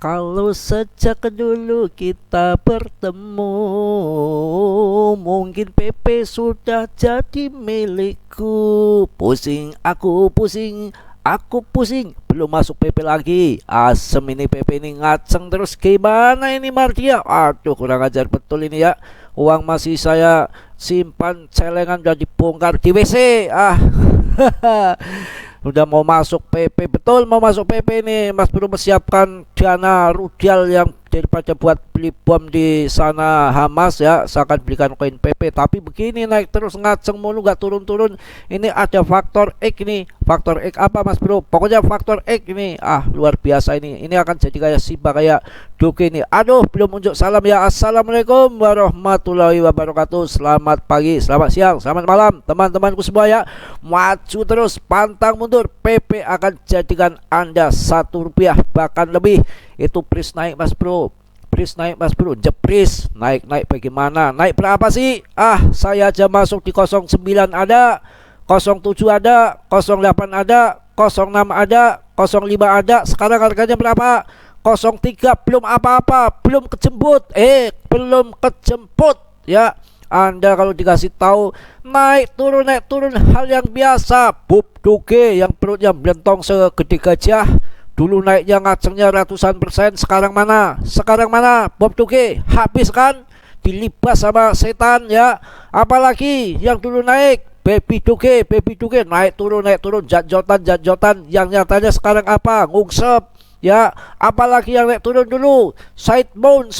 Kalau sejak dulu kita bertemu, mungkin PP sudah jadi milikku. Pusing, aku pusing. Belum masuk PP lagi. Asem ini PP ini, ngaceng terus. Gimana ini Mardia? Aduh, kurang ajar betul ini ya. Uang masih saya simpan, celengan udah dibongkar di WC. Udah mau masuk PP, betul mau masuk PP nih. Mas Bro mempersiapkan dana rudial yang daripada buat beli bom di sana Hamas ya, saya akan belikan koin PP. Tapi begini, naik terus ngaceng mulu, gak turun-turun. Ini ada faktor X nih. Faktor X apa Mas Bro? Pokoknya faktor X ini, luar biasa ini. Ini akan jadi kayak Shiba, kayak Doge nih. Aduh, belum unjuk salam ya. Assalamualaikum warahmatullahi wabarakatuh. Selamat pagi, selamat siang, selamat malam teman-temanku semua ya. Maju terus, pantang mundur. PP akan jadikan Anda Rp1 bahkan lebih. Itu pris naik Mas Bro. Pris naik Mas Bro. Jepris naik bagaimana? Naik berapa sih? Saya aja masuk di 09 ada, 07 ada, 08 ada, 06 ada, 05 ada. Sekarang harganya berapa? 03 belum apa-apa, belum kejemput. Belum kejemput ya. Anda kalau dikasih tahu naik turun hal yang biasa. Bob Doge yang perutnya belentong segede gajah, dulu naiknya ngacengnya ratusan persen. Sekarang mana? Bob Doge habis kan, dilibas sama setan ya. Apalagi yang dulu naik Baby Doge naik turun jat-jotan yang nyatanya sekarang apa? Ngungsep ya. Apalagi yang naik turun dulu, Sidebound.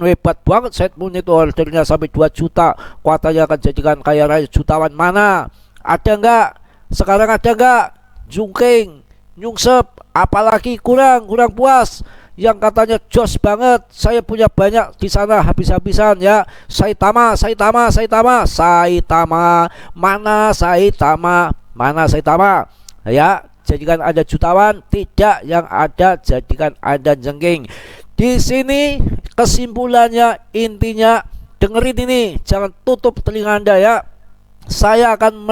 Hebat banget Sidebound itu, ordernya sampai 2 juta. Kuatanya akan jadikan kaya raya jutawan. Mana? Ada enggak? Sekarang ada enggak? Jungking, nyungsep. Apalagi kurang puas yang katanya jos banget. Saya punya banyak di sana habis-habisan ya. Saitama. Mana Saitama? Ya, jadikan Anda jutawan, tidak, yang ada jadikan Anda jengking. Di sini kesimpulannya, intinya dengerin ini, jangan tutup telinga Anda ya. Saya akan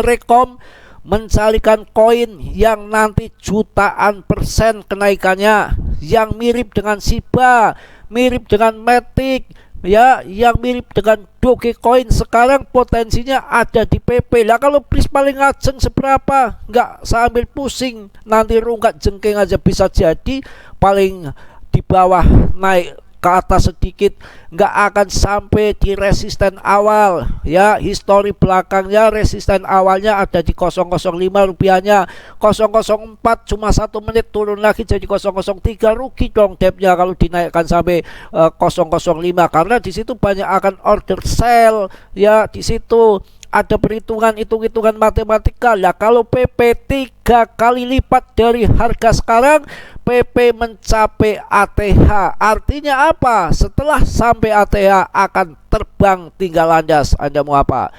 mencarikan koin yang nanti jutaan persen kenaikannya, yang mirip dengan Shiba, mirip dengan Matic ya, yang mirip dengan Dogecoin. Sekarang potensinya ada di PP. Lah kalau please paling ngajeng seberapa? Nggak sambil pusing, nanti rungkat jengking aja bisa jadi. Paling di bawah naik ke atas sedikit, nggak akan sampai di resisten awal ya. Histori belakangnya resisten awalnya ada di 005 rupiahnya. 004 cuma 1 menit turun lagi jadi 003. Rugi dong depnya kalau dinaikkan sampai 005, karena di situ banyak akan order sell ya. Di situ ada perhitungan, hitung-hitungan matematika. Lah kalau PP 3 kali lipat dari harga sekarang, PP mencapai ATH. Artinya apa? Setelah sampai ATH akan terbang tinggal landas. Anda mau apa?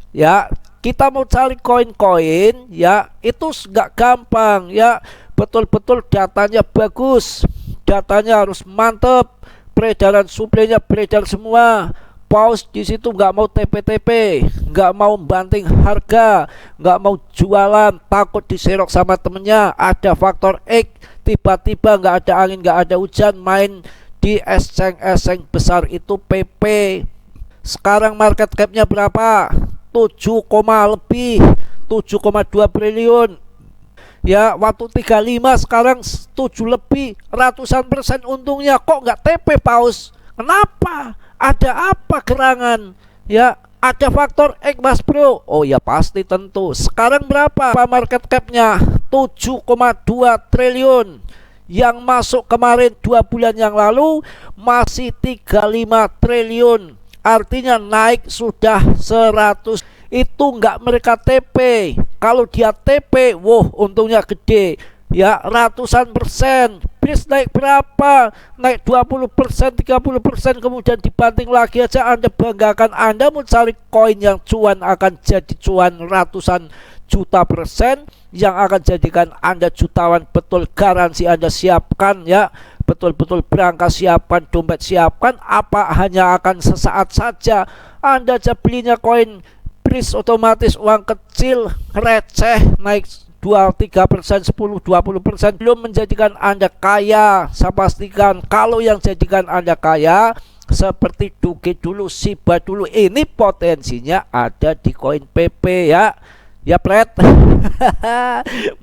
Ya, kita mau cari koin-koin ya, itu nggak gampang ya. Betul-betul datanya bagus, datanya harus mantep, peredaran suplainya beredar semua. Paus di situ nggak mau TP-TP, nggak mau banting harga, nggak mau jualan, takut diserok sama temennya. Ada faktor X, tiba-tiba nggak ada angin, nggak ada hujan, main di eseng-eseng besar itu PP. Sekarang market capnya berapa? 7, lebih 7,2 triliun ya. Waktu 35, sekarang 7 lebih, ratusan persen untungnya. Kok nggak TP Paus? Kenapa? Ada apa gerangan? Ya, ada faktor X Mas Bro. Oh ya pasti tentu. Sekarang berapa market capnya? 7,2 triliun. Yang masuk kemarin 2 bulan yang lalu masih 35 triliun. Artinya naik sudah 100. Itu nggak mereka TP. Kalau dia TP, untungnya gede ya, ratusan persen. Bis naik berapa? Naik 20%, 30%, kemudian dibanting lagi aja. Anda banggakan. Anda mau cari koin yang cuan, akan jadi cuan ratusan juta persen, yang akan jadikan Anda jutawan. Betul, garansi Anda siapkan ya. Betul-betul berangkas siapkan, dompet siapkan. Apa hanya akan sesaat saja. Anda aja belinya koin jepris otomatis uang kecil receh naik 2-3%, 10-20% belum menjadikan Anda kaya. Saya pastikan kalau yang jadikan Anda kaya seperti Duge dulu, Shiba dulu, ini potensinya ada di koin PP ya. Ya Pret.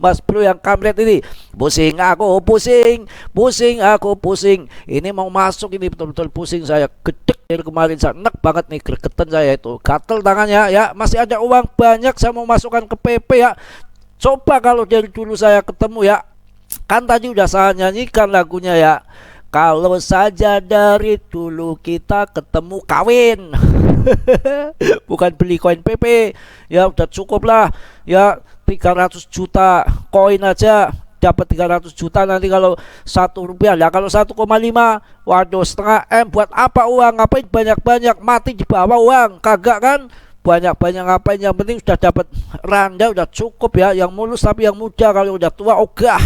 Mas Bro yang kamret ini, pusing aku, pusing aku, pusing. Ini mau masuk ini betul-betul pusing saya, gedek dari kemarin, saya enak banget nih gregetan saya itu, gatel tangannya ya. Masih ada uang banyak, saya mau masukkan ke PP ya. Coba kalau dari dulu saya ketemu ya, kan tadi udah saya nyanyikan lagunya ya. Kalau saja dari dulu kita ketemu kawin. Bukan beli koin PP. Ya udah cukup lah. Ya 300 juta koin aja dapat 300 juta nanti kalau 1 rupiah. Lah kalau 1,5, waduh setengah M buat apa uang? Ngapain banyak-banyak, mati di bawah uang. Kagak kan? Banyak-banyak ngapain, yang penting sudah dapat randa udah cukup ya. Yang mulus tapi yang muda, kalau udah tua ogah.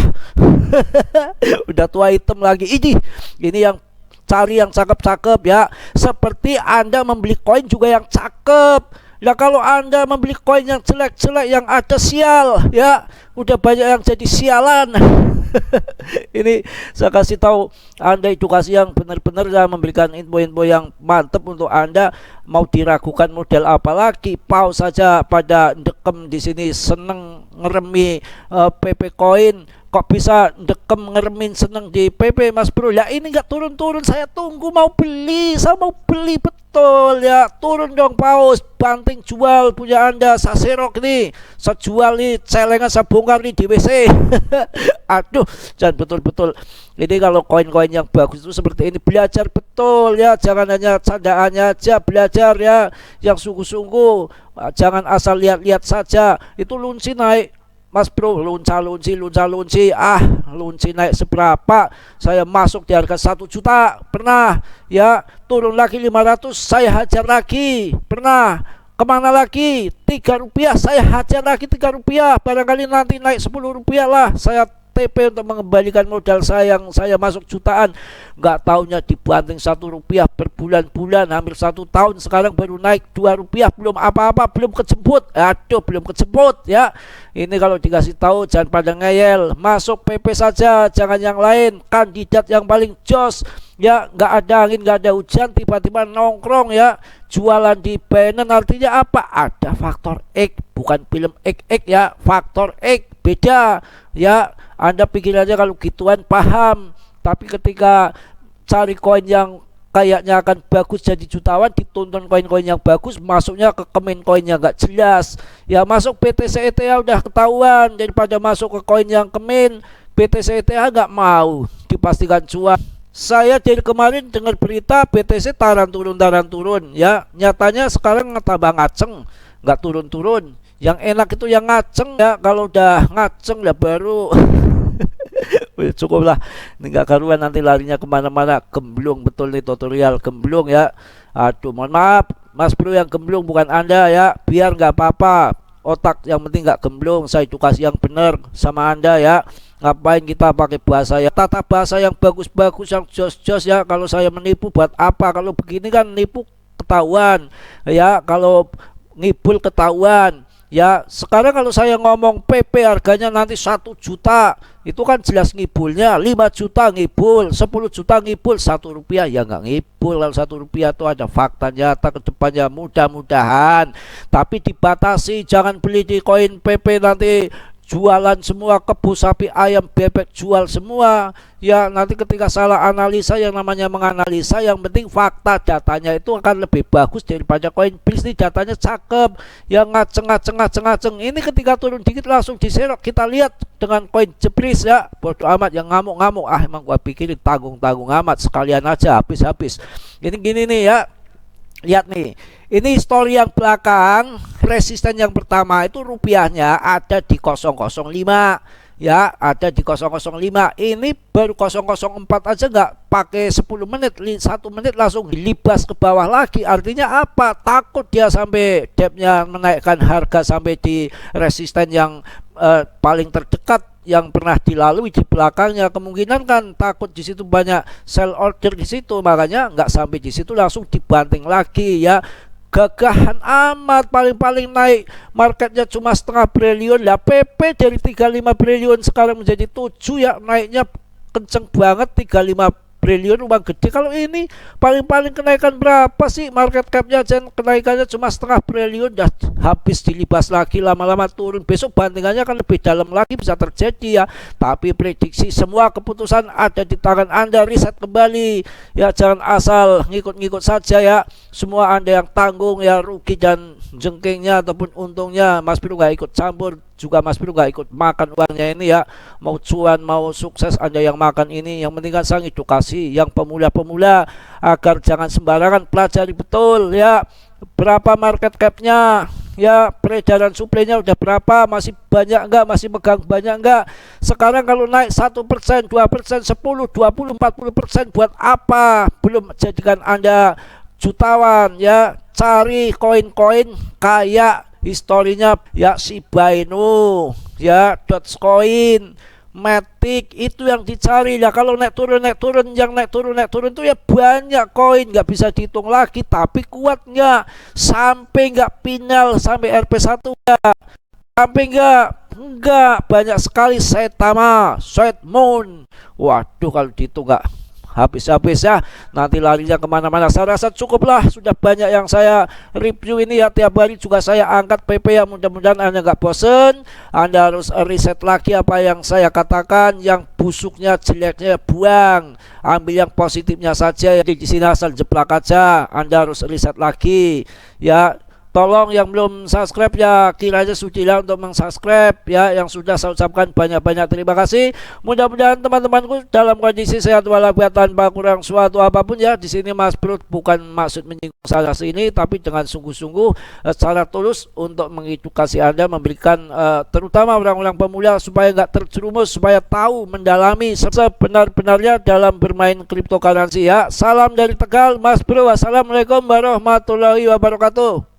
Udah tua hitam lagi. Ini yang cari yang cakep-cakep ya. Seperti Anda membeli koin juga yang cakep. Nah kalau Anda membeli koin yang jelek-jelek, yang ada sial ya, udah banyak yang jadi sialan. Ini saya kasih tahu Anda edukasi yang benar-benar, saya memberikan info-info yang mantap untuk Anda. Mau diragukan model apa lagi, pause saja pada dekem di sini seneng ngeremi PP koin. Kok bisa dekem ngeremin seneng di PP Mas Bro? Ya ini nggak turun-turun, saya tunggu mau beli, saya mau beli betul ya. Turun dong paus, banting jual punya Anda, saya serok nih, saya jual nih, celengan saya bongkar nih di WC. Aduh, jangan betul-betul. Ini kalau koin-koin yang bagus itu seperti ini, belajar betul ya, jangan hanya candaannya aja, belajar ya yang sungguh-sungguh. Jangan asal lihat-lihat saja. Itu lunci naik Mas Bro, lunci, lunci naik seberapa, saya masuk di harga 1 juta, pernah ya, turun lagi 500, saya hajar lagi, pernah, kemana lagi, 3 rupiah, saya hajar lagi 3 rupiah, barangkali nanti naik 10 rupiah lah, saya TP untuk mengembalikan modal saya yang saya masuk jutaan. Nggak taunya dibanting 1 rupiah berbulan-bulan, hampir 1 tahun, sekarang baru naik 2 rupiah, belum apa-apa, belum kejemput. Aduh, belum kejemput ya. Ini kalau dikasih tahu jangan pada ngeyel, masuk PP saja, jangan yang lain. Kandidat yang paling jos ya, nggak ada angin, nggak ada hujan, tiba-tiba nongkrong ya, jualan di Binance. Artinya apa? Ada faktor X, bukan film X ya, faktor X beda ya. Anda pikir aja kalau gituan paham, tapi ketika cari koin yang kayaknya akan bagus jadi jutawan, ditonton koin-koin yang bagus, masuknya ke kemen koinnya nggak jelas ya. Masuk BTC ETH udah ketahuan, daripada masuk ke koin yang kemen. BTC ETH nggak mau, dipastikan cuan. Saya dari kemarin dengar berita BTC taran turun ya, nyatanya sekarang tambah ngaceng, nggak turun-turun. Yang enak itu yang ngaceng ya, kalau udah ngaceng ya baru cukup lah. Ini nggak karuan, nanti larinya kemana-mana. Gemblung betul nih tutorial, gemblung ya. Aduh, mohon maaf Mas Bro yang gemblung, bukan Anda ya, biar nggak apa-apa, otak yang penting nggak gemblung. Saya edukasi yang benar sama Anda ya. Ngapain kita pakai bahasa ya, tata bahasa yang bagus-bagus, yang jos-jos ya. Kalau saya menipu buat apa? Kalau begini kan nipu ketahuan ya, kalau ngibul ketahuan ya. Sekarang kalau saya ngomong PP harganya nanti 1 juta, itu kan jelas ngibulnya. 5 juta ngibul, 10 juta ngibul, 1 rupiah ya nggak ngibul. Kalau 1 rupiah itu ada fakta nyata ke depannya, mudah-mudahan. Tapi dibatasi, jangan beli di koin PP nanti jualan semua, kebun sapi ayam bebek jual semua ya. Nanti ketika salah analisa, yang namanya menganalisa, yang penting fakta, datanya itu akan lebih bagus daripada koin bisnis, datanya cakep. Yang ngaceng ini ketika turun dikit langsung diserok, kita lihat dengan koin jepris ya, bodoh amat. Yang ngamuk-ngamuk, emang gua pikirin tanggung-tanggung amat, sekalian aja habis-habis. Ini gini nih ya, lihat nih, ini histori yang belakang. Resisten yang pertama itu rupiahnya ada di 005 ya, ada di 005. Ini baru 004 aja, nggak pakai 10 menit, 1 menit langsung dilibas ke bawah lagi. Artinya apa? Takut dia sampai depnya menaikkan harga sampai di resisten yang paling terdekat yang pernah dilalui di belakangnya. Kemungkinan kan takut di situ banyak sell order di situ, makanya nggak sampai di situ, langsung dibanting lagi ya. gagahan amat, paling-paling naik marketnya cuma setengah triliun lah. PP dari 35 triliun sekarang menjadi 7 ya, naiknya kenceng banget, 35 triliun uang gede. Kalau ini paling-paling kenaikan berapa sih market capnya, dan kenaikannya cuma setengah triliun, dah habis dilibas lagi, lama-lama turun. Besok bandingannya akan lebih dalam lagi bisa terjadi ya. Tapi prediksi semua keputusan ada di tangan Anda, riset kembali ya, jangan asal ngikut-ngikut saja ya. Semua Anda yang tanggung ya, rugi dan jengkingnya ataupun untungnya Mas Bro nggak ikut campur, juga Mas Bro nggak ikut makan uangnya ini ya. Mau cuan mau sukses Anda yang makan ini. Yang penting kan sang edukasi yang pemula-pemula agar jangan sembarangan, pelajari betul ya berapa market capnya ya, peredaran suplainya udah berapa, masih banyak enggak, masih megang banyak enggak. Sekarang kalau naik 1%, 2%, 10, 20, 40%, buat apa? Belum jadikan Anda jutawan ya. Cari koin-koin kayak historinya ya Shiba Inu ya, Dogecoin, Matic, itu yang dicari ya. Kalau naik turun, yang naik turun itu ya banyak koin, nggak bisa dihitung lagi. Tapi kuat nggak? Sampai nggak final, sampai RP1 nggak? Sampai nggak, banyak sekali. Saitama, Moon, waduh kalau dihitung nggak habis-habis ya, nanti larinya kemana-mana. Saya rasa cukuplah, sudah banyak yang saya review ini ya, tiap hari juga saya angkat PP ya. Mudah-mudahan Anda nggak bosen, Anda harus riset lagi apa yang saya katakan. Yang busuknya, jeleknya buang, ambil yang positifnya saja ya. Di sini asal jeplak aja, Anda harus riset lagi ya. Tolong yang belum subscribe ya, kiranya sudilah untuk meng-subscribe ya. Yang sudah saya ucapkan banyak-banyak terima kasih. Mudah-mudahan teman-temanku dalam kondisi sehat walafiat tanpa kurang suatu apapun ya. Di sini Mas Bro bukan maksud menyinggung sana sini, tapi dengan sungguh-sungguh secara tulus untuk mengedukasi Anda, memberikan terutama orang-orang pemula supaya nggak terjerumus, supaya tahu mendalami sebenar-benarnya dalam bermain cryptocurrency ya. Salam dari Tegal, Mas Bro. Wassalamualaikum warahmatullahi wabarakatuh.